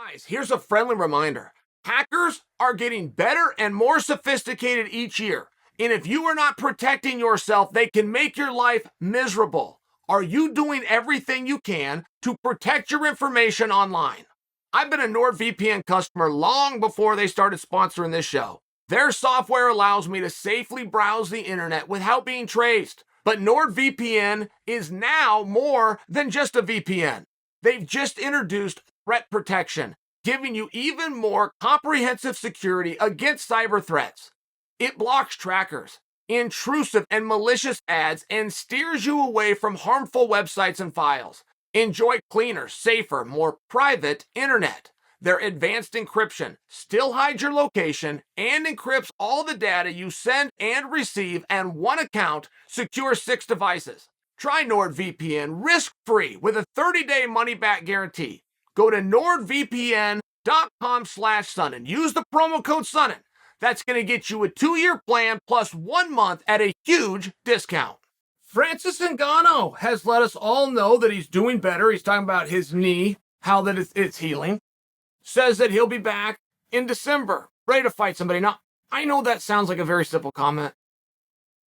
Guys, here's a friendly reminder. Hackers are getting better and more sophisticated each year. And if you are not protecting yourself, they can make your life miserable. Are you doing everything you can to protect your information online? I've been a NordVPN customer long before they started sponsoring this show. Their software allows me to safely browse the internet without being traced. But NordVPN is now more than just a VPN. They've just introduced threat protection, giving you even more comprehensive security against cyber threats. It blocks trackers, intrusive and malicious ads, and steers you away from harmful websites and files. Enjoy cleaner, safer, more private internet. Their advanced encryption still hides your location and encrypts all the data you send and receive, and one account secures 6 devices. Try NordVPN risk-free with a 30-day money-back guarantee. Go to nordvpn.com/Sonnen. Use the promo code Sonnen. That's going to get you a 2-year plan plus 1 month at a huge discount. Francis Ngannou has let us all know that he's doing better. He's talking about his knee, how that it's healing. Says that he'll be back in December, ready to fight somebody. Now, I know that sounds like a very simple comment,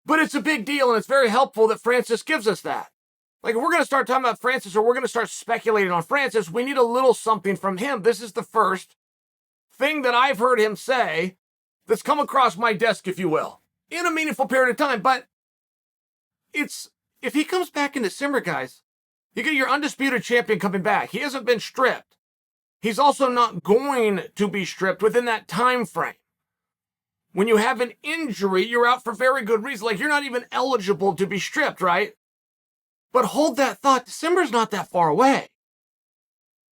but it's a big deal, and it's very helpful that Francis gives us that. Like, if we're going to start talking about Francis, or we're going to start speculating on Francis, we need a little something from him. This is the first thing that I've heard him say that's come across my desk, if you will, in a meaningful period of time. But if he comes back in December, guys, you get your undisputed champion coming back. He hasn't been stripped. He's also not going to be stripped within that time frame. When you have an injury, you're out for very good reason. Like, you're not even eligible to be stripped, right? But hold that thought. December's not that far away.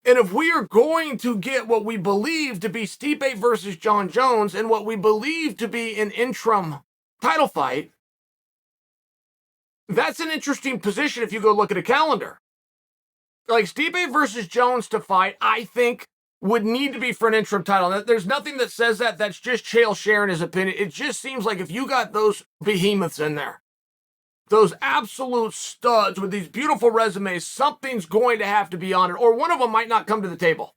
And if we are going to get what we believe to be Stipe versus Jon Jones and what we believe to be an interim title fight, that's an interesting position if you go look at a calendar. Like, Stipe versus Jones to fight, I think, would need to be for an interim title. There's nothing that says that. That's just Chael sharing his opinion. It just seems like if you got those behemoths in there, those absolute studs with these beautiful resumes, something's going to have to be on it, or one of them might not come to the table.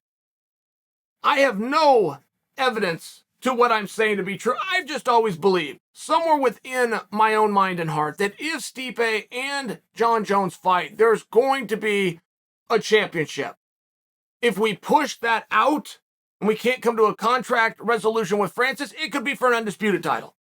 I have no evidence to what I'm saying to be true. I've just always believed, somewhere within my own mind and heart, that if Stipe and Jon Jones fight, there's going to be a championship. If we push that out and we can't come to a contract resolution with Francis, it could be for an undisputed title.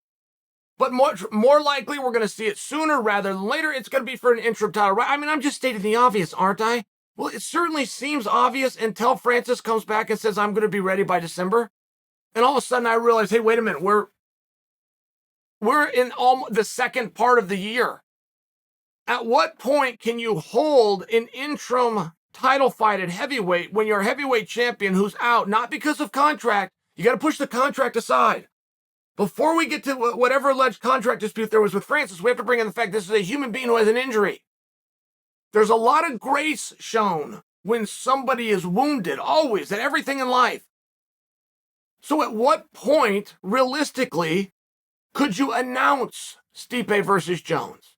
But more likely, we're going to see it sooner rather than later. It's going to be for an interim title. I mean, I'm just stating the obvious, aren't I? Well, it certainly seems obvious until Francis comes back and says, I'm going to be ready by December. And all of a sudden I realize, hey, wait a minute, we're in the second part of the year. At what point can you hold an interim title fight at heavyweight when you're a heavyweight champion who's out, not because of contract? You got to push the contract aside. Before we get to whatever alleged contract dispute there was with Francis, we have to bring in the fact this is a human being who has an injury. There's a lot of grace shown when somebody is wounded, always, in everything in life. So at what point, realistically, could you announce Stipe versus Jones?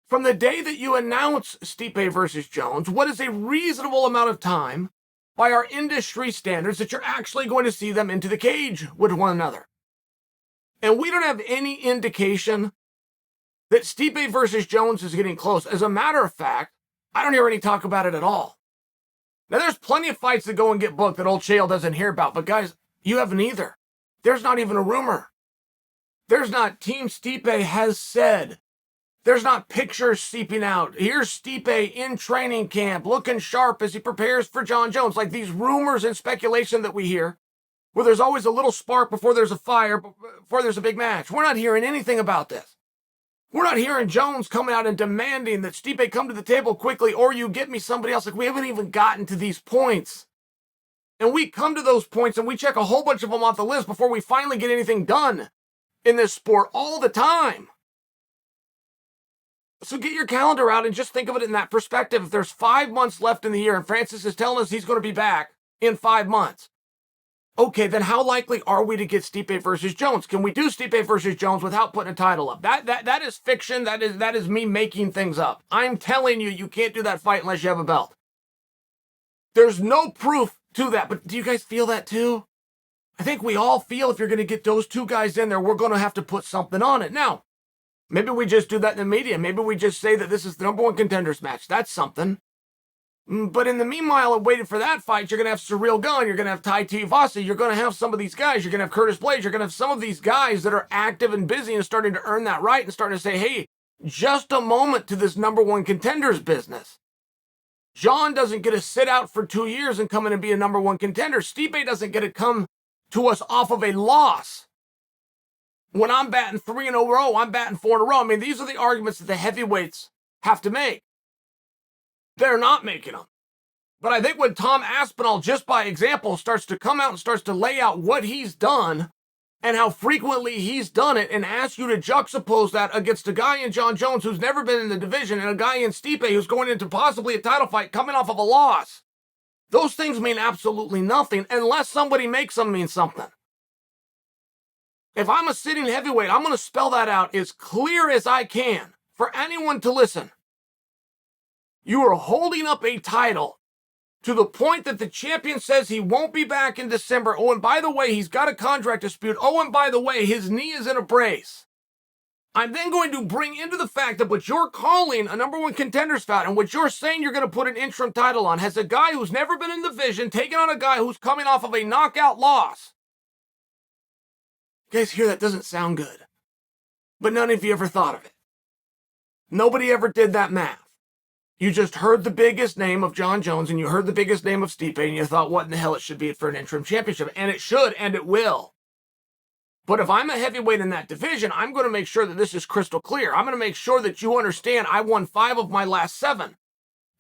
From the day that you announce Stipe versus Jones, what is a reasonable amount of time by our industry standards that you're actually going to see them into the cage with one another? And we don't have any indication that Stipe versus Jones is getting close. As a matter of fact, I don't hear any talk about it at all. Now, there's plenty of fights that go and get booked that old Chael doesn't hear about. But guys, you haven't either. There's not even a rumor. There's not Team Stipe has said. There's not pictures seeping out. Here's Stipe in training camp, looking sharp as he prepares for Jon Jones. Like these rumors and speculation that we hear, where there's always a little spark before there's a fire, before there's a big match. We're not hearing anything about this. We're not hearing Jones coming out and demanding that Stipe come to the table quickly, or you get me somebody else. Like, we haven't even gotten to these points. And we come to those points and we check a whole bunch of them off the list before we finally get anything done in this sport all the time. So get your calendar out and just think of it in that perspective. If there's 5 months left in the year and Francis is telling us he's going to be back in 5 months, okay, then how likely are we to get Stipe versus Jones? Can we do Stipe versus Jones without putting a title up? That is fiction. That is me making things up. I'm telling you, you can't do that fight unless you have a belt. There's no proof to that. But do you guys feel that too? I think we all feel if you're going to get those two guys in there, we're going to have to put something on it. Now, maybe we just do that in the media. Maybe we just say that this is the number one contenders match. That's something. But in the meanwhile, of waiting for that fight, you're going to have Ciryl Gane, you're going to have Tai Tuivasa, you're going to have some of these guys, you're going to have Curtis Blades, you're going to have some of these guys that are active and busy and starting to earn that right and starting to say, hey, just a moment to this number one contenders business. Jon doesn't get to sit out for 2 years and come in and be a number one contender. Stipe doesn't get to come to us off of a loss. When I'm batting 3 in a row, I'm batting 4 in a row. I mean, these are the arguments that the heavyweights have to make. They're not making them. But I think when Tom Aspinall, just by example, starts to come out and starts to lay out what he's done and how frequently he's done it and asks you to juxtapose that against a guy in Jon Jones who's never been in the division and a guy in Stipe who's going into possibly a title fight coming off of a loss, those things mean absolutely nothing unless somebody makes them mean something. If I'm a sitting heavyweight, I'm going to spell that out as clear as I can for anyone to listen. You are holding up a title to the point that the champion says he won't be back in December. Oh, and by the way, he's got a contract dispute. Oh, and by the way, his knee is in a brace. I'm then going to bring into the fact that what you're calling a number one contenders fight and what you're saying you're going to put an interim title on has a guy who's never been in the division taking on a guy who's coming off of a knockout loss. You guys hear that? Doesn't sound good. But none of you ever thought of it. Nobody ever did that math. You just heard the biggest name of Jon Jones and you heard the biggest name of Stipe and you thought, what in the hell it should be for an interim championship. And it should, and it will. But if I'm a heavyweight in that division, I'm going to make sure that this is crystal clear. I'm going to make sure that you understand I won 5 of my last 7.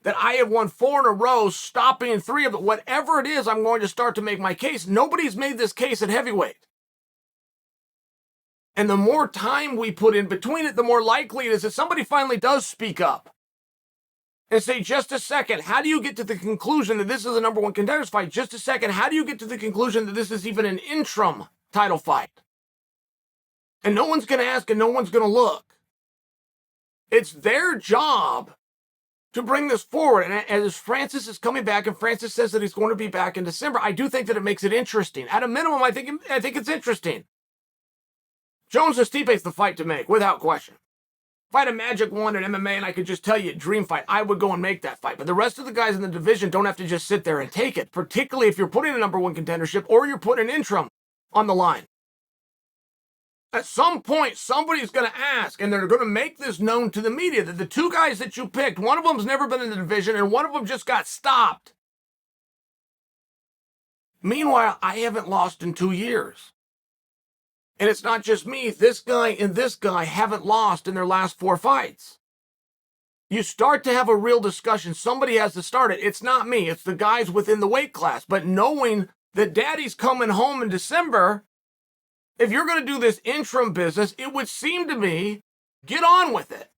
That I have won 4 in a row, stopping 3 of it. Whatever it is, I'm going to start to make my case. Nobody's made this case at heavyweight. And the more time we put in between it, the more likely it is that somebody finally does speak up. And say, just a second, how do you get to the conclusion that this is a number one contenders fight? Just a second, how do you get to the conclusion that this is even an interim title fight? And no one's going to ask and no one's going to look. It's their job to bring this forward. And as Francis is coming back and Francis says that he's going to be back in December, I do think that it makes it interesting. At a minimum, I think it's interesting. Jones and Stipe is the fight to make, without question. If I had a magic wand in MMA and I could just tell you, dream fight, I would go and make that fight. But the rest of the guys in the division don't have to just sit there and take it, particularly if you're putting a number one contendership or you're putting an interim on the line. At some point, somebody's going to ask, and they're going to make this known to the media, that the 2 guys that you picked, one of them's never been in the division and one of them just got stopped. Meanwhile, I haven't lost in 2 years. And it's not just me. This guy and this guy haven't lost in their last 4 fights. You start to have a real discussion. Somebody has to start it. It's not me. It's the guys within the weight class. But knowing that daddy's coming home in December, if you're going to do this interim business, it would seem to me, get on with it.